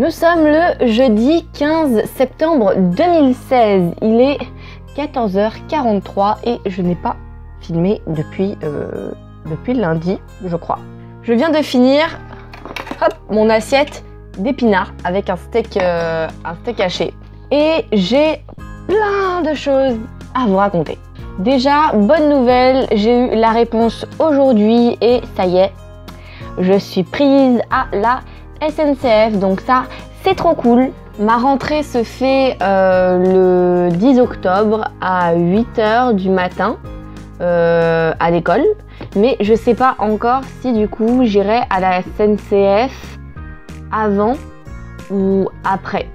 Nous sommes le jeudi 15 septembre 2016. Il est 14h43 et je n'ai pas filmé depuis lundi, je crois. Je viens de finir mon assiette d'épinards avec un steak haché. Et j'ai plein de choses à vous raconter. Déjà, bonne nouvelle, j'ai eu la réponse aujourd'hui et ça y est, je suis prise à la SNCF, donc ça, c'est trop cool. Ma rentrée se fait le 10 octobre à 8h du matin à l'école, mais je sais pas encore si du coup j'irai à la SNCF avant ou après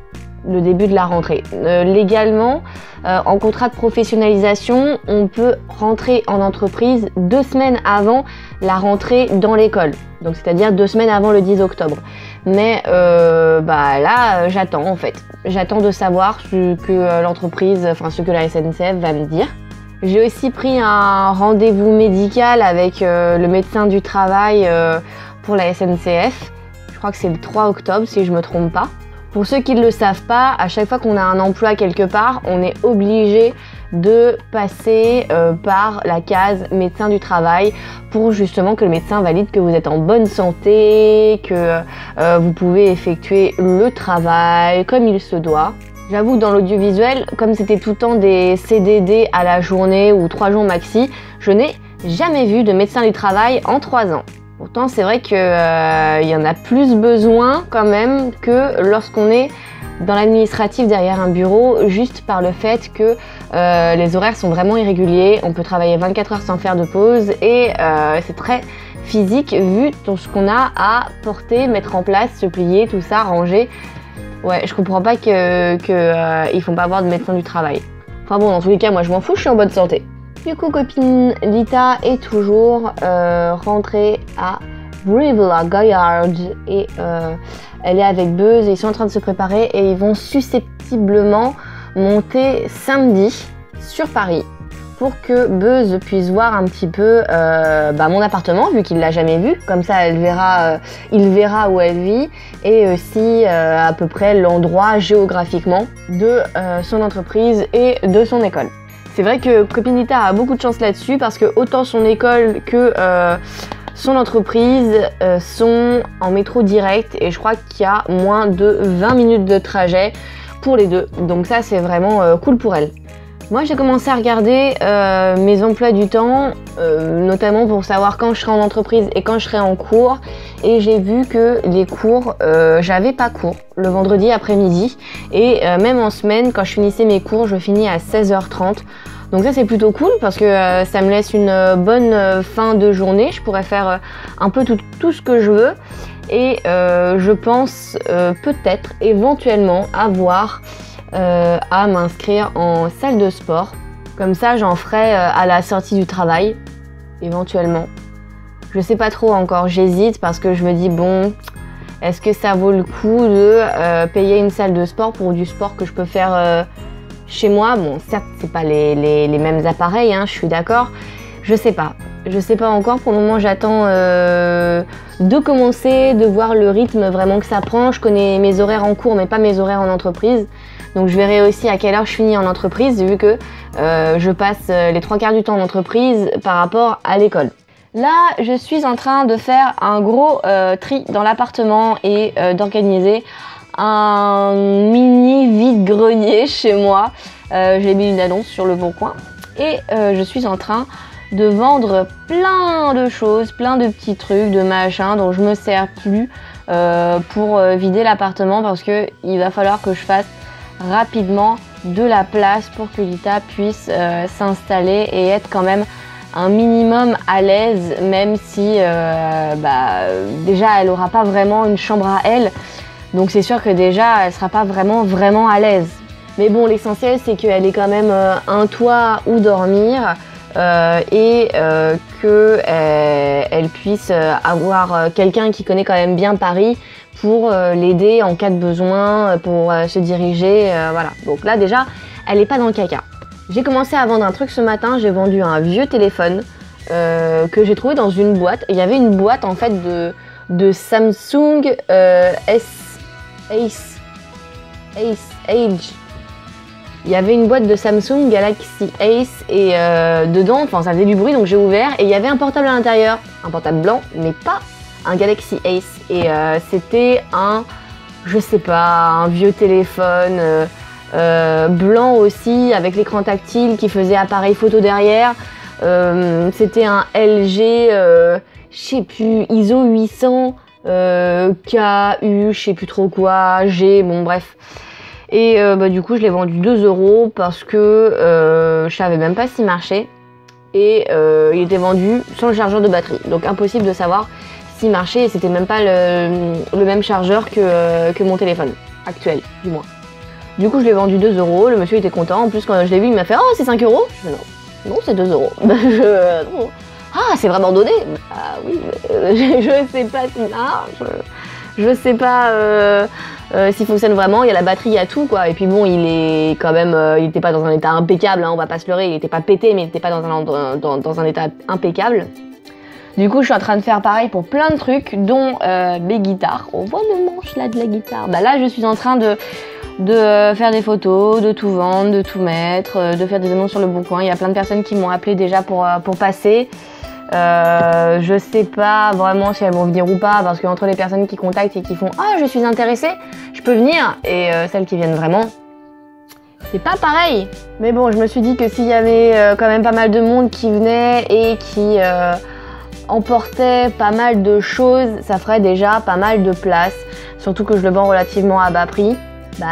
le début de la rentrée. Légalement, en contrat de professionnalisation, on peut rentrer en entreprise 2 semaines avant la rentrée dans l'école. Donc c'est-à-dire 2 semaines avant le 10 octobre. Mais là, j'attends en fait. J'attends de savoir ce que l'entreprise, enfin ce que la SNCF va me dire. J'ai aussi pris un rendez-vous médical avec le médecin du travail pour la SNCF. Je crois que c'est le 3 octobre si je me trompe pas. Pour ceux qui ne le savent pas, à chaque fois qu'on a un emploi quelque part, on est obligé de passer par la case médecin du travail pour justement que le médecin valide que vous êtes en bonne santé, que vous pouvez effectuer le travail comme il se doit. J'avoue que dans l'audiovisuel, comme c'était tout le temps des CDD à la journée ou 3 jours maxi, je n'ai jamais vu de médecin du travail en 3 ans. Pourtant, c'est vrai qu'il y en a plus besoin quand même que lorsqu'on est dans l'administratif derrière un bureau, juste par le fait que les horaires sont vraiment irréguliers. On peut travailler 24 heures sans faire de pause et c'est très physique vu tout ce qu'on a à porter, mettre en place, se plier, tout ça, ranger. Ouais, je comprends pas qu'ils font pas avoir de médecin du travail. Enfin bon, dans tous les cas, moi je m'en fous, je suis en bonne santé. Du coup, copine Lita est toujours rentrée à Brive-la-Gaillarde et elle est avec Buzz et ils sont en train de se préparer et ils vont susceptiblement monter samedi sur Paris pour que Buzz puisse voir un petit peu mon appartement vu qu'il l'a jamais vu. Comme ça, il verra où elle vit et aussi à peu près l'endroit géographiquement de son entreprise et de son école. C'est vrai que copine Lita a beaucoup de chance là-dessus parce que autant son école que son entreprise sont en métro direct et je crois qu'il y a moins de 20 minutes de trajet pour les deux. Donc ça, c'est vraiment cool pour elle. Moi, j'ai commencé à regarder mes emplois du temps, notamment pour savoir quand je serai en entreprise et quand je serai en cours. Et j'ai vu que les cours, j'avais pas cours le vendredi après-midi. Et même en semaine, quand je finissais mes cours, je finis à 16h30. Donc ça, c'est plutôt cool parce que ça me laisse une bonne fin de journée. Je pourrais faire un peu tout ce que je veux. Et je pense peut-être, éventuellement, avoir à m'inscrire en salle de sport. Comme ça, j'en ferai à la sortie du travail, éventuellement. Je sais pas trop encore, j'hésite parce que je me dis bon, est-ce que ça vaut le coup de payer une salle de sport pour du sport que je peux faire chez moi? Bon, certes, c'est pas les mêmes appareils, hein, je suis d'accord. Je sais pas encore. Pour le moment, j'attends de commencer, de voir le rythme vraiment que ça prend. Je connais mes horaires en cours, mais pas mes horaires en entreprise. Donc je verrai aussi à quelle heure je finis en entreprise, vu que je passe les 3/4 du temps en entreprise par rapport à l'école. Là, je suis en train de faire un gros tri dans l'appartement et d'organiser un mini vide-grenier chez moi. J'ai mis une annonce sur Le Bon Coin et je suis en train de vendre plein de choses, plein de petits trucs, de machins dont je me sers plus pour vider l'appartement parce que il va falloir que je fasse rapidement de la place pour que Lita puisse s'installer et être quand même un minimum à l'aise, même si déjà elle aura pas vraiment une chambre à elle, donc c'est sûr que déjà elle sera pas vraiment à l'aise. Mais bon, l'essentiel c'est qu'elle ait quand même un toit où dormir et qu'elle puisse avoir quelqu'un qui connaît quand même bien Paris pour l'aider en cas de besoin, pour se diriger, voilà. Donc là déjà, elle n'est pas dans le caca. J'ai commencé à vendre un truc ce matin, j'ai vendu un vieux téléphone que j'ai trouvé dans une boîte. Il y avait une boîte en fait de Samsung Age. Il y avait une boîte de Samsung Galaxy Ace et dedans, enfin ça faisait du bruit donc j'ai ouvert et il y avait un portable à l'intérieur, un portable blanc mais pas un Galaxy Ace et c'était je sais pas, un vieux téléphone blanc aussi avec l'écran tactile qui faisait appareil photo derrière. C'était un LG, je sais plus, ISO 800, KU, je sais plus trop quoi, G, bon bref. Et du coup je l'ai vendu 2 € parce que je savais même pas s'il marchait. Et il était vendu sans le chargeur de batterie. Donc impossible de savoir s'il marchait et c'était même pas le même chargeur que mon téléphone actuel, du moins. Du coup je l'ai vendu 2 €, le monsieur était content. En plus quand je l'ai vu il m'a fait « Oh c'est 5 €. » Je dis « Non, c'est 2 €. » Non. Ah c'est vraiment donné. Ah oui, je sais pas s'il marche. Je sais pas s'il fonctionne vraiment, il y a la batterie, il y a tout quoi. Et puis bon, il est quand même, il était pas dans un état impeccable, hein, on va pas se leurrer, il était pas pété, mais il était pas dans un état impeccable. Du coup, je suis en train de faire pareil pour plein de trucs, dont mes guitares. On voit le manche là de la guitare. Bah là, je suis en train de faire des photos, de tout vendre, de tout mettre, de faire des annonces sur le bon coin. Il y a plein de personnes qui m'ont appelé déjà pour passer. Je sais pas vraiment si elles vont venir ou pas parce qu'entre les personnes qui contactent et qui font « Ah, je suis intéressée, je peux venir » et celles qui viennent vraiment, c'est pas pareil. Mais bon, je me suis dit que s'il y avait quand même pas mal de monde qui venait et qui emportait pas mal de choses, ça ferait déjà pas mal de place. Surtout que je le vends relativement à bas prix,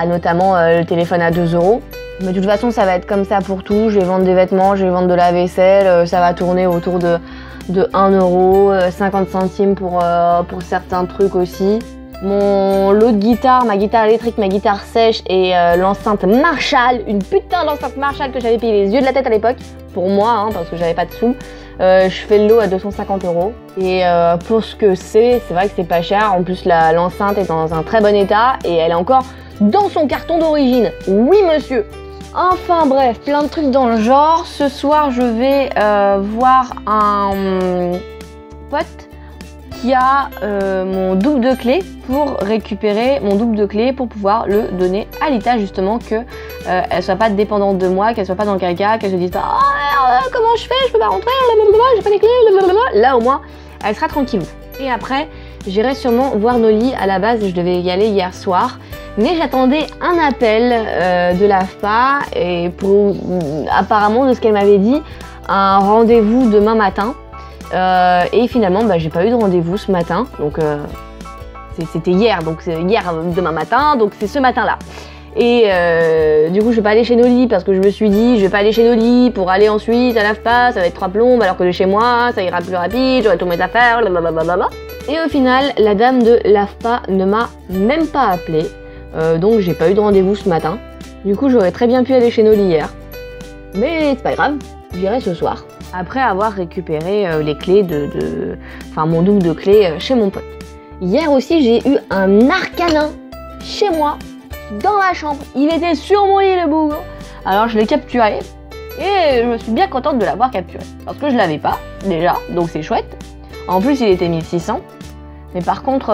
notamment le téléphone à 2 €. Mais de toute façon, ça va être comme ça pour tout. Je vais vendre des vêtements, je vais vendre de la vaisselle. Ça va tourner autour de 1 €, 50 centimes pour certains trucs aussi. Mon lot de guitare, ma guitare électrique, ma guitare sèche et l'enceinte Marshall, une putain d'enceinte Marshall que j'avais payé les yeux de la tête à l'époque, pour moi, hein, parce que j'avais pas de sous. Je fais le lot à 250 €. Et pour ce que c'est vrai que c'est pas cher. En plus, l'enceinte est dans un très bon état et elle est encore dans son carton d'origine. Oui, monsieur. Enfin bref, plein de trucs dans le genre. Ce soir, je vais voir un pote qui a mon double de clé pour récupérer mon double de clé pour pouvoir le donner à Lita, justement, que elle soit pas dépendante de moi, qu'elle soit pas dans le caca, qu'elle se dise pas « Oh merde, comment je fais, je peux pas rentrer, j'ai pas les clés, » Là au moins, elle sera tranquille. Et après, j'irai sûrement voir Noli. À la base, je devais y aller hier soir. Mais j'attendais un appel de l'AFPA et apparemment, de ce qu'elle m'avait dit, un rendez-vous demain matin. Et finalement, j'ai pas eu de rendez-vous ce matin. Donc, c'était hier, donc c'est hier, demain matin, donc c'est ce matin-là. Et du coup, je vais pas aller chez Noli parce que je me suis dit, je vais pas aller chez Noli pour aller ensuite à l'AFPA, ça va être 3 plombes, alors que de chez moi, ça ira plus rapide, j'aurai tous mes affaires, blablabla. Et au final, la dame de l'AFPA ne m'a même pas appelé. Donc j'ai pas eu de rendez-vous ce matin. Du coup j'aurais très bien pu aller chez Noli hier. Mais c'est pas grave, j'irai ce soir. Après avoir récupéré les clés mon double de clés chez mon pote. Hier aussi j'ai eu un arcanin chez moi, dans ma chambre. Il était sur mon lit le bougre. Alors je l'ai capturé. Et je suis bien contente de l'avoir capturé. Parce que je l'avais pas déjà, donc c'est chouette. En plus il était 1600. Mais par contre,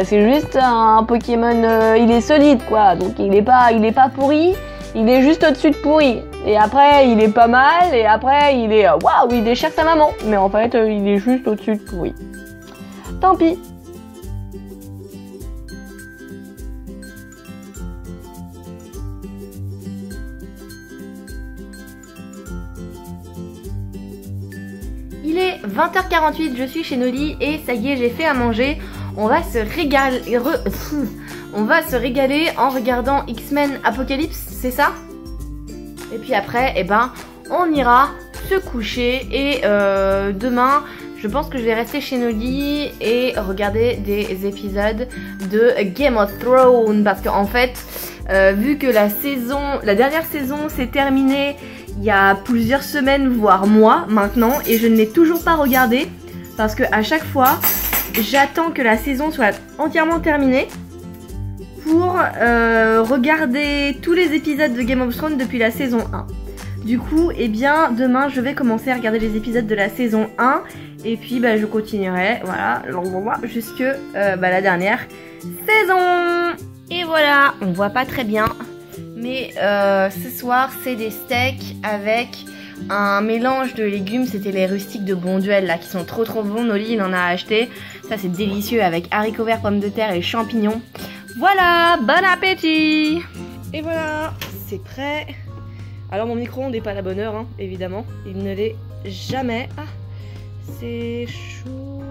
c'est juste un Pokémon, il est solide quoi, donc il est pas pourri, il est juste au-dessus de pourri. Et après, il est pas mal, et après, il est waouh, il déchire sa maman. Mais en fait, il est juste au-dessus de pourri. Tant pis. Il est 20h48, je suis chez Noli et ça y est, j'ai fait à manger. On va se régaler en regardant X-Men Apocalypse, c'est ça? Et puis après, on ira se coucher et demain, je pense que je vais rester chez Noli et regarder des épisodes de Game of Thrones parce qu'en fait, vu que la dernière saison s'est terminée il y a plusieurs semaines, voire mois maintenant, et je ne l'ai toujours pas regardé parce que à chaque fois, j'attends que la saison soit entièrement terminée pour regarder tous les épisodes de Game of Thrones depuis la saison 1. Du coup, demain, je vais commencer à regarder les épisodes de la saison 1 et puis je continuerai, voilà, jusque la dernière saison. Et voilà, on voit pas très bien. Mais ce soir, c'est des steaks avec un mélange de légumes. C'était les rustiques de Bonduelle là qui sont trop bons. Noli, il en a acheté. Ça, c'est délicieux avec haricots verts, pommes de terre et champignons. Voilà, bon appétit! Et voilà, c'est prêt. Alors, mon micro-ondes n'est pas à la bonne heure, hein, évidemment. Il ne l'est jamais. Ah, c'est chaud.